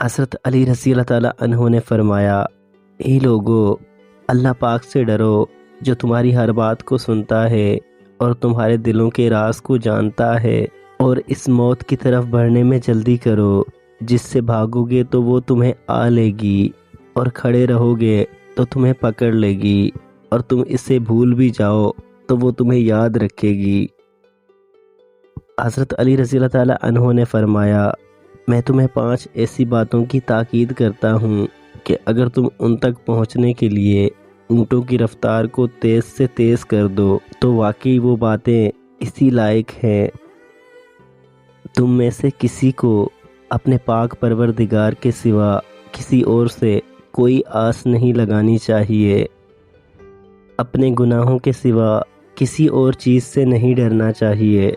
حضرت علی رضی اللہ تعالیٰ عنہ نے فرمایا، اے لوگو، اللہ پاک سے ڈرو جو تمہاری ہر بات کو سنتا ہے اور تمہارے دلوں کے راز کو جانتا ہے، اور اس موت کی طرف بڑھنے میں جلدی کرو جس سے بھاگو گے تو وہ تمہیں آ لے گی، اور کھڑے رہو گے تو تمہیں پکڑ لے گی، اور تم اسے بھول بھی جاؤ تو وہ تمہیں یاد رکھے گی۔ حضرت علی رضی اللہ تعالیٰ عنہ نے فرمایا، میں تمہیں 5 ایسی باتوں کی تاکید کرتا ہوں کہ اگر تم ان تک پہنچنے کے لیے اونٹوں کی رفتار کو تیز سے تیز کر دو تو واقعی وہ باتیں اسی لائق ہیں۔ تم میں سے کسی کو اپنے پاک پروردگار کے سوا کسی اور سے کوئی آس نہیں لگانی چاہیے، اپنے گناہوں کے سوا کسی اور چیز سے نہیں ڈرنا چاہیے۔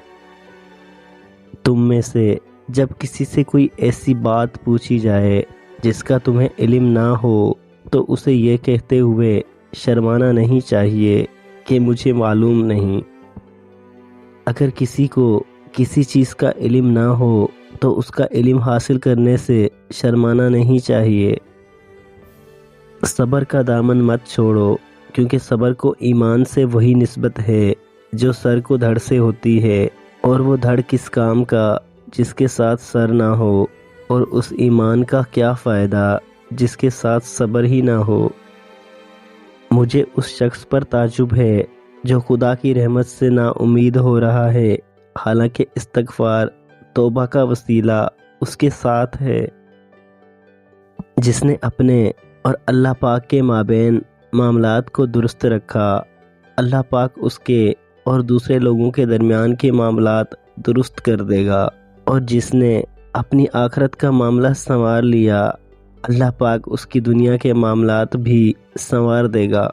تم میں سے جب کسی سے کوئی ایسی بات پوچھی جائے جس کا تمہیں علم نہ ہو تو اسے یہ کہتے ہوئے شرمانا نہیں چاہیے کہ مجھے معلوم نہیں۔ اگر کسی کو کسی چیز کا علم نہ ہو تو اس کا علم حاصل کرنے سے شرمانا نہیں چاہیے۔ صبر کا دامن مت چھوڑو، کیونکہ صبر کو ایمان سے وہی نسبت ہے جو سر کو دھڑ سے ہوتی ہے، اور وہ دھڑ کس کام کا جس کے ساتھ سر نہ ہو، اور اس ایمان کا کیا فائدہ جس کے ساتھ صبر ہی نہ ہو۔ مجھے اس شخص پر تعجب ہے جو خدا کی رحمت سے نا امید ہو رہا ہے، حالانکہ استغفار توبہ کا وسیلہ اس کے ساتھ ہے۔ جس نے اپنے اور اللہ پاک کے مابین معاملات کو درست رکھا، اللہ پاک اس کے اور دوسرے لوگوں کے درمیان کے معاملات درست کر دے گا، اور جس نے اپنی آخرت کا معاملہ سنوار لیا، اللہ پاک اس کی دنیا کے معاملات بھی سنوار دے گا۔